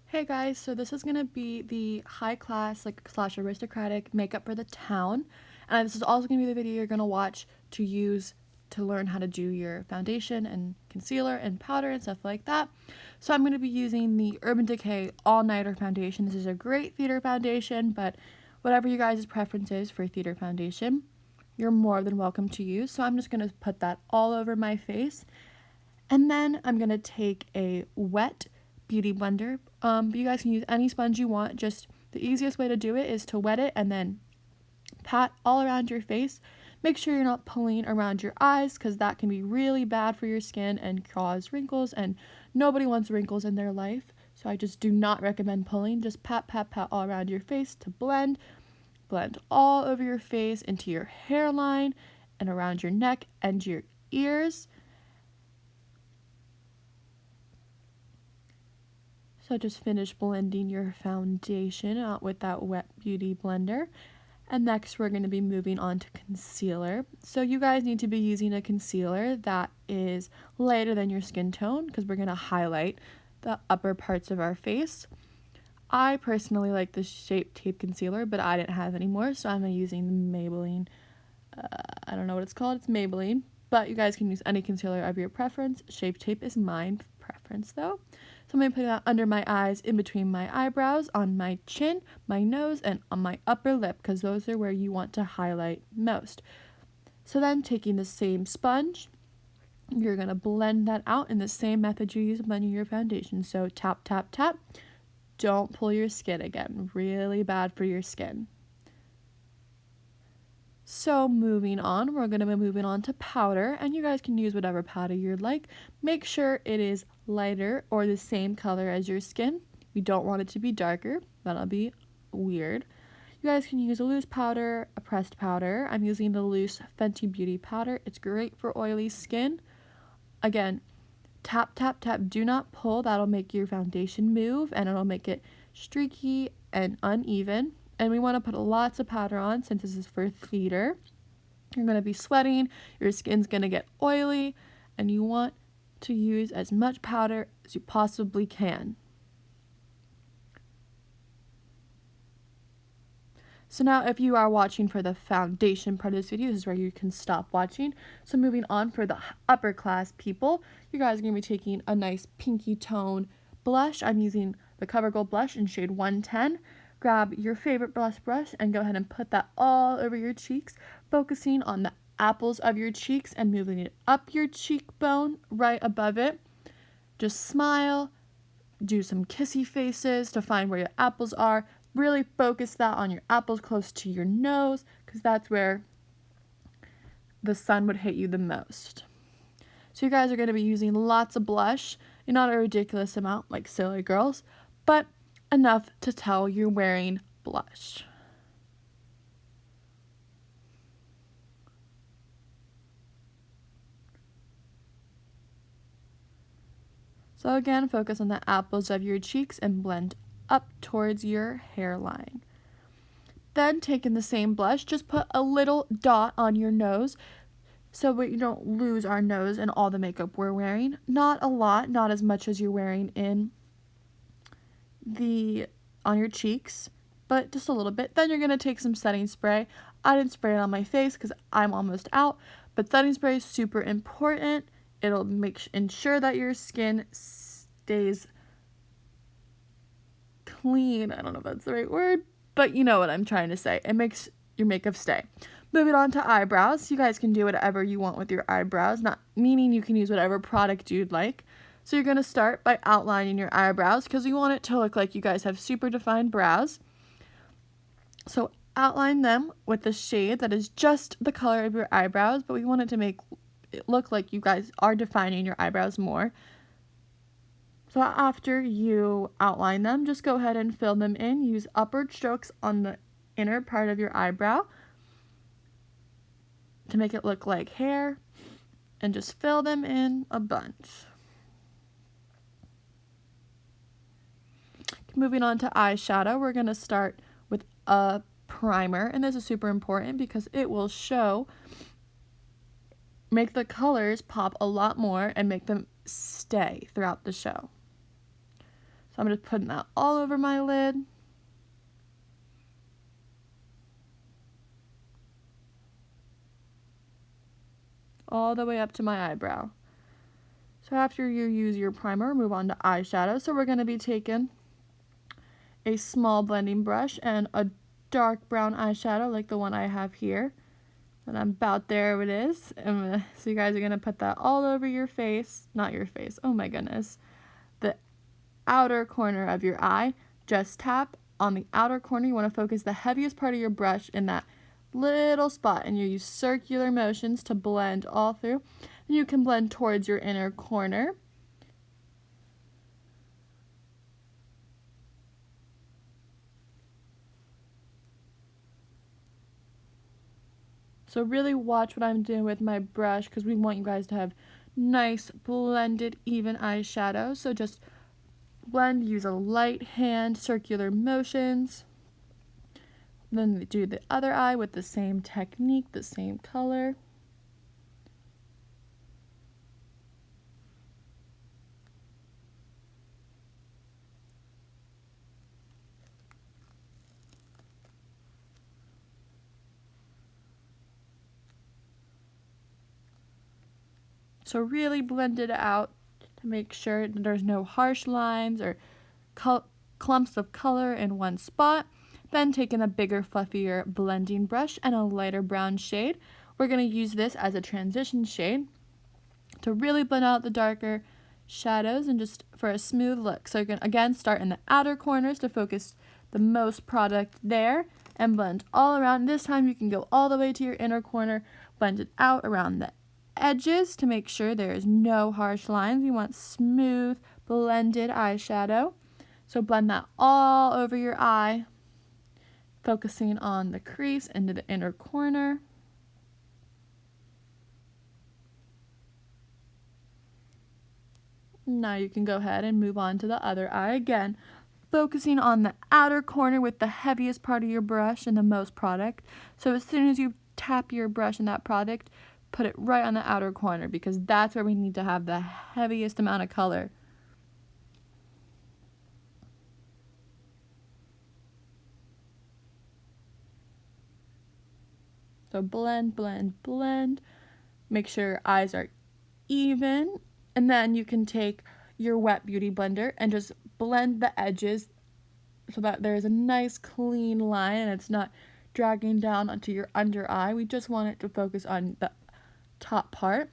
Hey guys, so this is gonna be the high class, like slash aristocratic makeup for the town. And this is also gonna be the video you're gonna watch to use to learn how to do your foundation and concealer and powder and stuff like that. So I'm gonna be using the Urban Decay All Nighter Foundation. This is a great theater foundation, but whatever you guys' preference is for theater foundation, you're more than welcome to use. So I'm just gonna put that all over my face. And then I'm gonna take a wet beauty blender. But you guys can use any sponge you want. Just the easiest way to do it is to wet it and then pat all around your face. Make sure you're not pulling around your eyes because that can be really bad for your skin and cause wrinkles, and nobody wants wrinkles in their life. So I just do not recommend pulling. Just pat, pat, pat all around your face to blend. Blend all over your face, into your hairline, and around your neck and your ears. So just finish blending your foundation out with that wet beauty blender. And next we're going to be moving on to concealer. So you guys need to be using a concealer that is lighter than your skin tone because we're going to highlight the upper parts of our face. I personally like the Shape Tape concealer, but I didn't have any more, so I'm using the Maybelline. I don't know what it's called. It's Maybelline, but you guys can use any concealer of your preference. Shape Tape is mine preference though. So I'm going to put that under my eyes, in between my eyebrows, on my chin, my nose, and on my upper lip, because those are where you want to highlight most. So then taking the same sponge, you're going to blend that out in the same method you use blending your foundation. So tap, tap, tap. Don't pull your skin again. Really bad for your skin. So moving on, we're going to be moving on to powder, and you guys can use whatever powder you'd like. Make sure it is lighter or the same color as your skin. We don't want it to be darker. That'll be weird. You guys can use a loose powder, a pressed powder. I'm using the loose Fenty Beauty powder. It's great for oily skin. Again, tap, tap, tap. Do not pull. That'll make your foundation move, and it'll make it streaky and uneven. And we want to put lots of powder on since this is for theater. You're going to be sweating, your skin's going to get oily, and you want to use as much powder as you possibly can. So now if you are watching for the foundation part of this video, this is where you can stop watching. So moving on, for the upper class people, you guys are going to be taking a nice pinky tone blush. I'm using the CoverGirl blush in shade 110. Grab your favorite blush brush and go ahead and put that all over your cheeks, focusing on the apples of your cheeks and moving it up your cheekbone, right above it. Just smile, do some kissy faces to find where your apples are. Really focus that on your apples close to your nose because that's where the sun would hit you the most. So you guys are going to be using lots of blush, not a ridiculous amount like silly girls, but enough to tell you're wearing blush. So again, focus on the apples of your cheeks and blend up towards your hairline. Then taking the same blush, just put a little dot on your nose so we don't lose our nose in all the makeup we're wearing. Not a lot, not as much as you're wearing on your cheeks, but just a little bit. Then you're going to take some setting spray. I didn't spray it on my face because I'm almost out, but setting spray is super important. It'll ensure that your skin stays clean. I don't know if that's the right word, but you know what I'm trying to say. It makes your makeup stay. Moving on to eyebrows. You guys can do whatever you want with your eyebrows, not meaning you can use whatever product you'd like. So you're going to start by outlining your eyebrows because we want it to look like you guys have super defined brows. So outline them with the shade that is just the color of your eyebrows, but we want it to make it look like you guys are defining your eyebrows more. So after you outline them, just go ahead and fill them in. Use upward strokes on the inner part of your eyebrow to make it look like hair, and just fill them in a bunch. Moving on to eyeshadow, we're going to start with a primer, and this is super important because it will make the colors pop a lot more and make them stay throughout the show. So I'm just putting that all over my lid. All the way up to my eyebrow. So after you use your primer, move on to eyeshadow. So we're going to be taking a small blending brush and a dark brown eyeshadow like the one I have here. And I'm about there it is. So you guys are going to put that all over your face. Not your face. Oh my goodness. The outer corner of your eye. Just tap on the outer corner. You want to focus the heaviest part of your brush in that little spot, and you use circular motions to blend all through. And you can blend towards your inner corner. So really watch what I'm doing with my brush, because we want you guys to have nice blended even eyeshadow. So just blend, use a light hand, circular motions. Then do the other eye with the same technique, the same color. So really blend it out to make sure that there's no harsh lines or clumps of color in one spot. Then taking a bigger, fluffier blending brush and a lighter brown shade, we're going to use this as a transition shade to really blend out the darker shadows and just for a smooth look. So you're going to again start in the outer corners to focus the most product there and blend all around. This time you can go all the way to your inner corner, blend it out around the edges to make sure there's no harsh lines. You want smooth blended eyeshadow. So blend that all over your eye, focusing on the crease into the inner corner. Now you can go ahead and move on to the other eye again, focusing on the outer corner with the heaviest part of your brush and the most product. So as soon as you tap your brush in that product, put it right on the outer corner, because that's where we need to have the heaviest amount of color. So blend, blend, blend. Make sure your eyes are even. And then you can take your wet beauty blender and just blend the edges so that there's a nice clean line and it's not dragging down onto your under eye. We just want it to focus on the top part.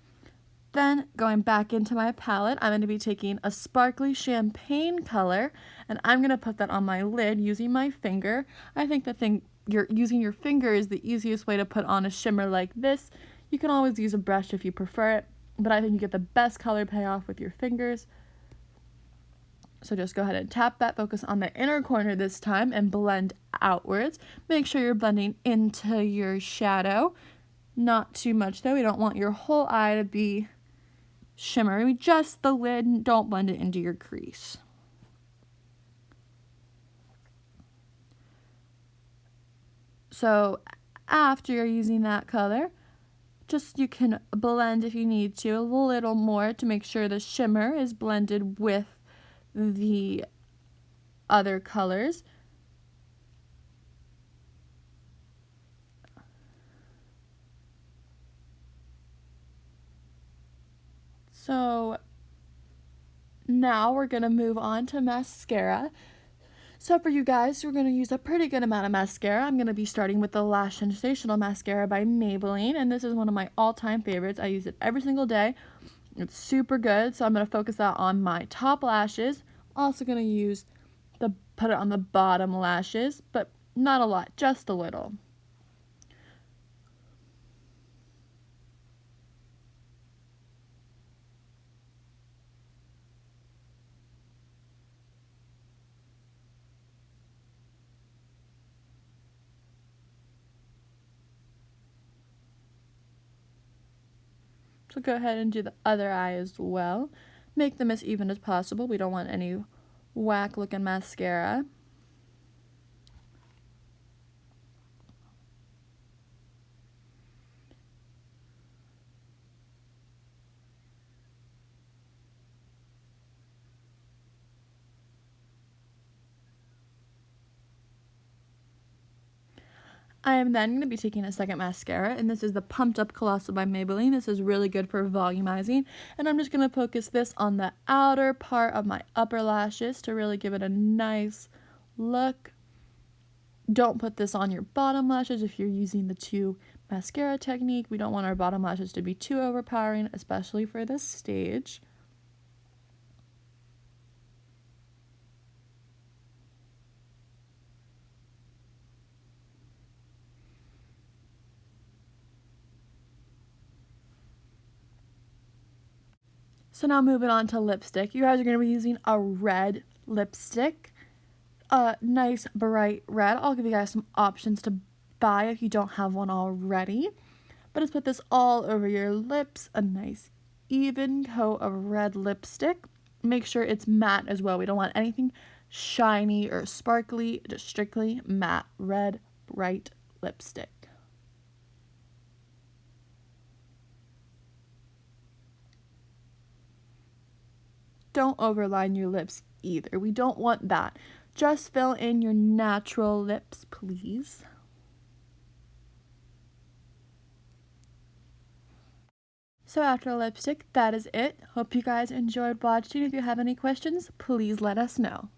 Then going back into my palette, I'm going to be taking a sparkly champagne color and I'm going to put that on my lid using my finger. I think you're using your finger is the easiest way to put on a shimmer like this. You can always use a brush if you prefer it, but I think you get the best color payoff with your fingers. So just go ahead and tap that, focus on the inner corner this time, and blend outwards. Make sure you're blending into your shadow. Not too much though, we don't want your whole eye to be shimmery, just the lid, don't blend it into your crease. So after you're using that color, just you can blend if you need to a little more to make sure the shimmer is blended with the other colors. So now we're going to move on to mascara. So for you guys, we're going to use a pretty good amount of mascara. I'm going to be starting with the Lash Sensational Mascara by Maybelline, and this is one of my all-time favorites. I use it every single day. It's super good, so I'm going to focus that on my top lashes. Also going to put it on the bottom lashes, but not a lot, just a little. So go ahead and do the other eye as well. Make them as even as possible. We don't want any whack looking mascara. I am then going to be taking a second mascara, and this is the Pumped Up Colossal by Maybelline. This is really good for volumizing, and I'm just going to focus this on the outer part of my upper lashes to really give it a nice look. Don't put this on your bottom lashes if you're using the two mascara technique. We don't want our bottom lashes to be too overpowering, especially for this stage. So now moving on to lipstick. You guys are going to be using a red lipstick. A nice bright red. I'll give you guys some options to buy if you don't have one already. But just put this all over your lips. A nice even coat of red lipstick. Make sure it's matte as well. We don't want anything shiny or sparkly. Just strictly matte red bright lipstick. Don't overline your lips either. We don't want that. Just fill in your natural lips, please. So after lipstick, that is it. Hope you guys enjoyed watching. If you have any questions, please let us know.